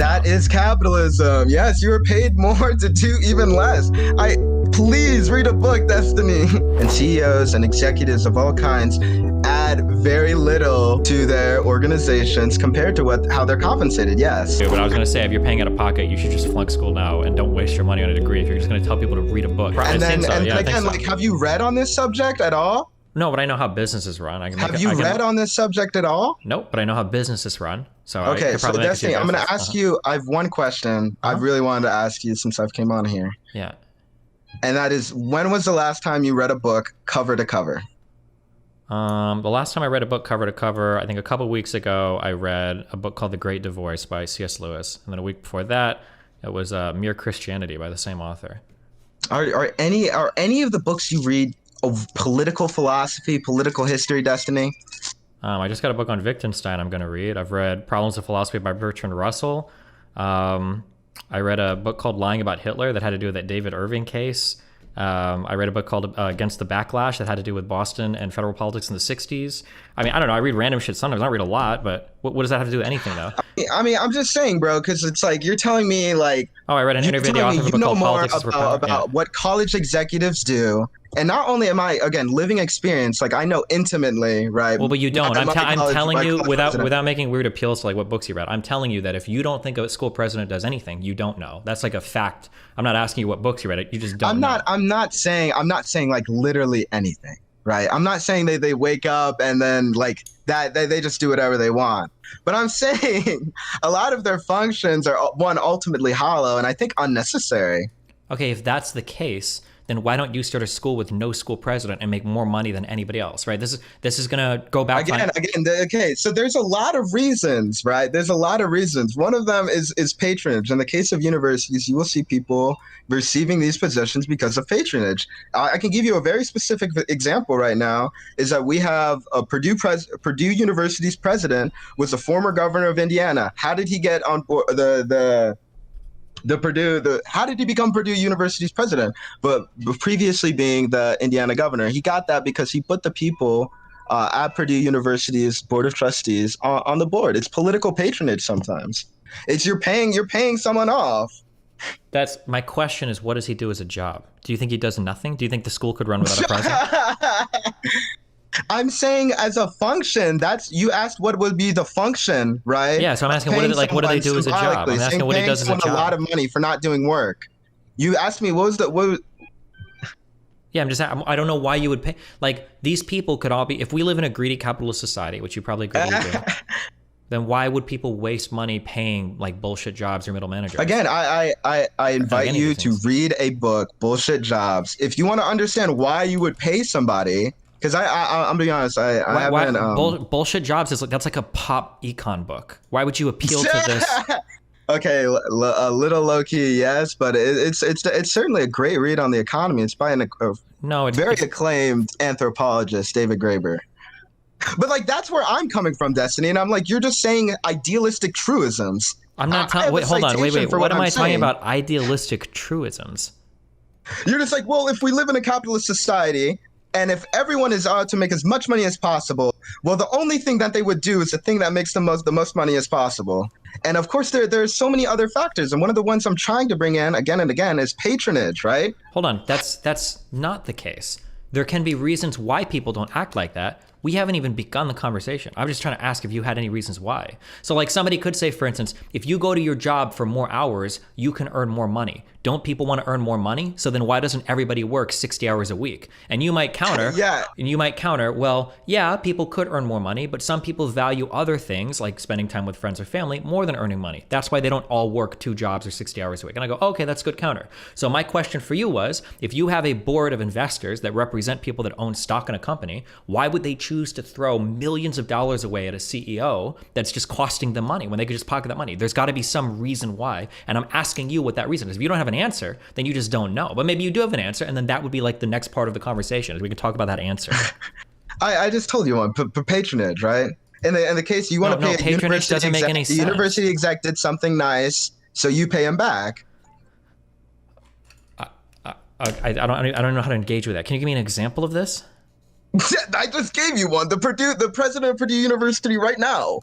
That is capitalism. Yes, you are paid more to do even less. Please read a book, Destiny. And CEOs and executives of all kinds add very little to their organizations compared to how they're compensated. Yes. But I was gonna say, if you're paying out of pocket, you should just flunk school now and don't waste your money on a degree if you're just gonna tell people to read a book. And again, like, have you read on this subject at all? No, but I know how businesses run. Have you read on this subject at all? Nope, but I know how businesses run. So okay, so Destiny, I'm going to ask you, I have one question I really wanted to ask you since I've came on here. Yeah. And that is, when was the last time you read a book cover to cover? The last time I read a book cover to cover, I think a couple weeks ago, I read a book called The Great Divorce by C.S. Lewis. And then a week before that, it was Mere Christianity by the same author. Are any of the books you read of political philosophy, political history, Destiny? I just got a book on Wittgenstein I'm going to read. I've read Problems of Philosophy by Bertrand Russell. I read a book called Lying About Hitler that had to do with that David Irving case. I read a book called Against the Backlash that had to do with Boston and federal politics in the 60s. I mean, I don't know. I read random shit sometimes. I don't read a lot, but what does that have to do with anything, though? I mean, I'm just saying, bro, because it's like you're telling me, like... Oh, I read an interview with the author of a book called Politics about what college executives do. And not only am I, again, living experience, like I know intimately, right? Well, but you don't. I'm telling you, without making weird appeals to like what books you read, I'm telling you that if you don't think a school president does anything, you don't know. That's like a fact. I'm not asking you what books you read. You just don't know. I'm not saying like literally anything, right? I'm not saying they wake up and then like that they just do whatever they want. But I'm saying a lot of their functions are, one, ultimately hollow and I think unnecessary. Okay, if that's the case, then why don't you start a school with no school president and make more money than anybody else, right? This is gonna go back again. Okay, so there's a lot of reasons, right? There's a lot of reasons. One of them is patronage. In the case of universities, you will see people receiving these positions because of patronage. I can give you a very specific example right now. Is that we have a Purdue University's president was a former governor of Indiana. How did he get on board how did he become Purdue University's president? But previously being the Indiana governor, he got that because he put the people at Purdue University's board of trustees on the board. It's political patronage sometimes. It's you're paying someone off. That's my question is, what does he do as a job? Do you think he does nothing? Do you think the school could run without a president? I'm saying as a function, you asked what would be the function, right? Yeah, so I'm asking what do they do as a job? I'm asking what he does as a job. A lot of money for not doing work. You asked me what Yeah, I don't know why you would pay. Like, these people could all be, if we live in a greedy capitalist society, which you probably agree with, then why would people waste money paying like bullshit jobs or middle managers? Again, I invite you to read a book, Bullshit Jobs. If you want to understand why you would pay somebody, because I'm being honest, I haven't. Bullshit Jobs that's like a pop econ book. Why would you appeal to this? Okay, a little low key, yes, but it's certainly a great read on the economy. It's by a very acclaimed anthropologist, David Graeber. But like that's where I'm coming from, Destiny, and I'm like, you're just saying idealistic truisms. I'm not talking. Wait, hold on. Wait. What am I talking about? Idealistic truisms. You're just like, well, if we live in a capitalist society, and if everyone is out to make as much money as possible, well, the only thing that they would do is the thing that makes the most money as possible. And of course, there's so many other factors, and one of the ones I'm trying to bring in again and again is patronage, right? Hold on, that's not the case. There can be reasons why people don't act like that. We haven't even begun the conversation. I'm just trying to ask if you had any reasons why. So like somebody could say, for instance, if you go to your job for more hours, you can earn more money. Don't people want to earn more money? So then why doesn't everybody work 60 hours a week? And you might counter, well, yeah, people could earn more money, but some people value other things like spending time with friends or family more than earning money. That's why they don't all work 2 jobs or 60 hours a week. And I go, okay, that's a good counter. So my question for you was, if you have a board of investors that represent people that own stock in a company, why would they choose to throw millions of dollars away at a CEO that's just costing them money when they could just pocket that money? There's got to be some reason why. And I'm asking you what that reason is. If you don't have an answer, then you just don't know. But maybe you do have an answer, and then that would be like the next part of the conversation. We can talk about that answer. I just told you one, patronage, right? In the case you want to pay patronage doesn't make any sense. The university exec did something nice, so you pay him back. I don't know how to engage with that. Can you give me an example of this? I just gave you one. The president of Purdue University right now.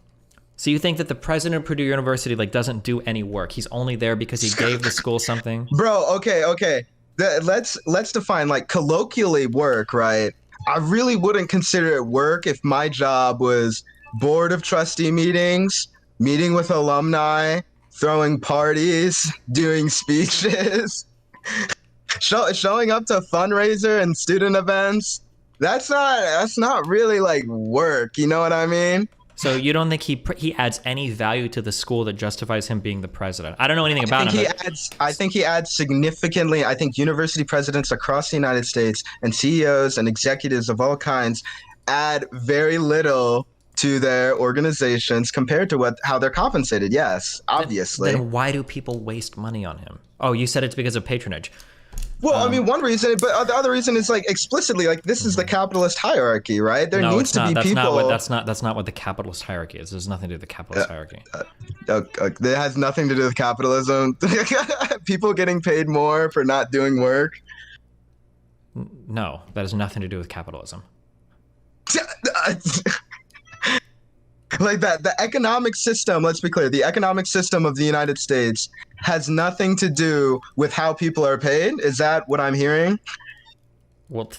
So you think that the president of Purdue University like doesn't do any work? He's only there because he gave the school something? Bro, okay. Let's define like colloquially work, right? I really wouldn't consider it work if my job was board of trustee meetings, meeting with alumni, throwing parties, doing speeches, showing up to fundraiser and student events. That's not really like work, you know what I mean? So you don't think he adds any value to the school that justifies him being the president? I don't know anything about him. I think he adds significantly. I think university presidents across the United States and CEOs and executives of all kinds add very little to their organizations compared to how they're compensated. Yes, obviously. Then why do people waste money on him? Oh, you said it's because of patronage. Well, I mean, one reason, but the other reason is like explicitly, like this is the capitalist hierarchy, right? There needs to be people. That's not what the capitalist hierarchy is. There's nothing to do with the capitalist hierarchy. It has nothing to do with capitalism. People getting paid more for not doing work. No, that has nothing to do with capitalism. Like that, the economic system, let's be clear, the economic system of the United States has nothing to do with how people are paid. Is that what I'm hearing? Well,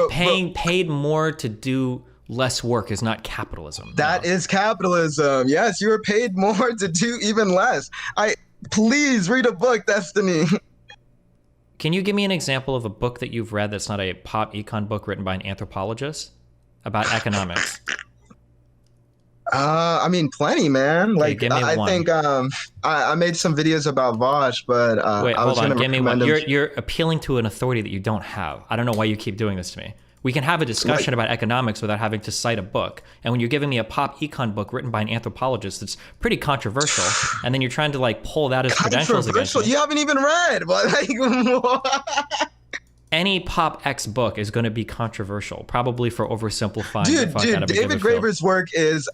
paying paid more to do less work is not capitalism. That is capitalism. Yes, you are paid more to do even less. Please read a book, Destiny. Can you give me an example of a book that you've read that's not a pop econ book written by an anthropologist about economics? I mean, plenty, man. Like, give me I one. think I made some videos about Vosh, but wait, I was hold on. gonna Give me one. recommend him. You're appealing to an authority that you don't have. I don't know why you keep doing this to me. We can have a discussion about economics without having to cite a book. And when you're giving me a pop econ book written by an anthropologist that's pretty controversial, and then you're trying to like pull that as credentials against me. You haven't even read. But like, any pop X book is going to be controversial, probably for oversimplifying. Dude, David Graeber's work is,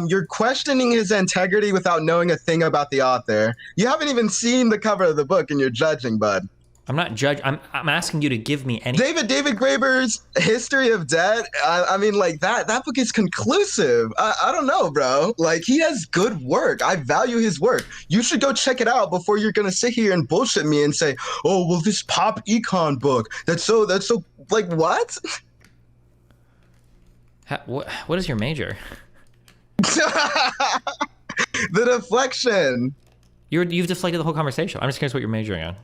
you're questioning his integrity without knowing a thing about the author. You haven't even seen the cover of the book and you're judging, bud. I'm not judging. I'm asking you to give me any. David Graeber's History of Debt. I mean, like that book is conclusive. I don't know, bro. Like he has good work. I value his work. You should go check it out before you're gonna sit here and bullshit me and say, oh, well, this pop econ book. That's so like what? What is your major? The deflection. You've deflected the whole conversation. I'm just curious what you're majoring on.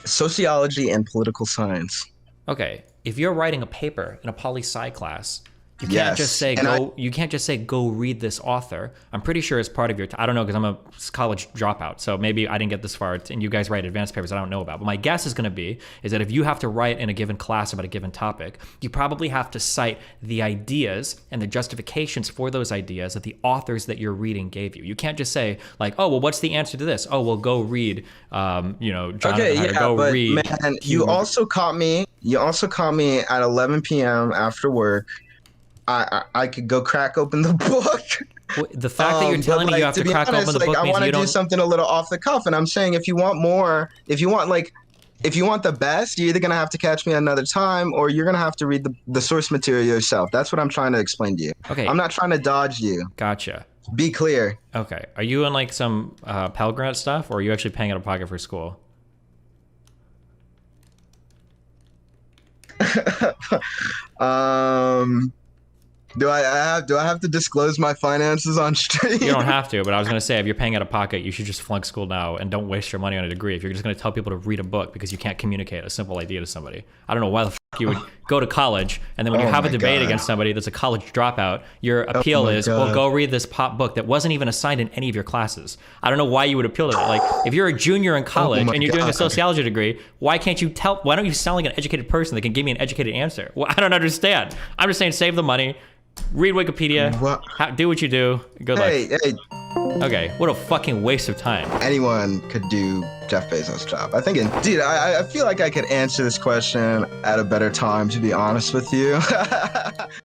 Sociology and political science. Okay, if you're writing a paper in a poli-sci class, you can't Yes. just say You can't just say go read this author. I'm pretty sure it's part of your. I don't know because I'm a college dropout, so maybe I didn't get this far. And you guys write advanced papers I don't know about. But my guess is going to be is that if you have to write in a given class about a given topic, you probably have to cite the ideas and the justifications for those ideas that the authors that you're reading gave you. You can't just say like, oh well, what's the answer to this? Oh well, go read, Jonathan Hyder. Go but read. Man, you also caught me. You also caught me at 11 p.m. after work. I could go crack open the book. The fact that you're telling me you have to crack open the book I means want you to do don't. something a little off the cuff, and I'm saying if you want the best, you're either gonna have to catch me another time, or you're gonna have to read the source material yourself. That's what I'm trying to explain to you. Okay. I'm not trying to dodge you. Gotcha. Be clear. Okay. Are you in like some Pell Grant stuff, or are you actually paying out of pocket for school? Do I have to disclose my finances on stream? You don't have to, but I was going to say, if you're paying out of pocket, you should just flunk school now and don't waste your money on a degree if you're just going to tell people to read a book because you can't communicate a simple idea to somebody. I don't know why the fuck you would go to college, and then when you have a debate against somebody that's a college dropout, your appeal is, well, go read this pop book that wasn't even assigned in any of your classes. I don't know why you would appeal to that. Like, if you're a junior in college and you're doing a sociology degree, why don't you sound like an educated person that can give me an educated answer? Well, I don't understand. I'm just saying, save the money. Read Wikipedia. Do what you do. Good luck. Hey. Okay, what a fucking waste of time. Anyone could do Jeff Bezos' job. I think, indeed, I feel like I could answer this question at a better time, to be honest with you.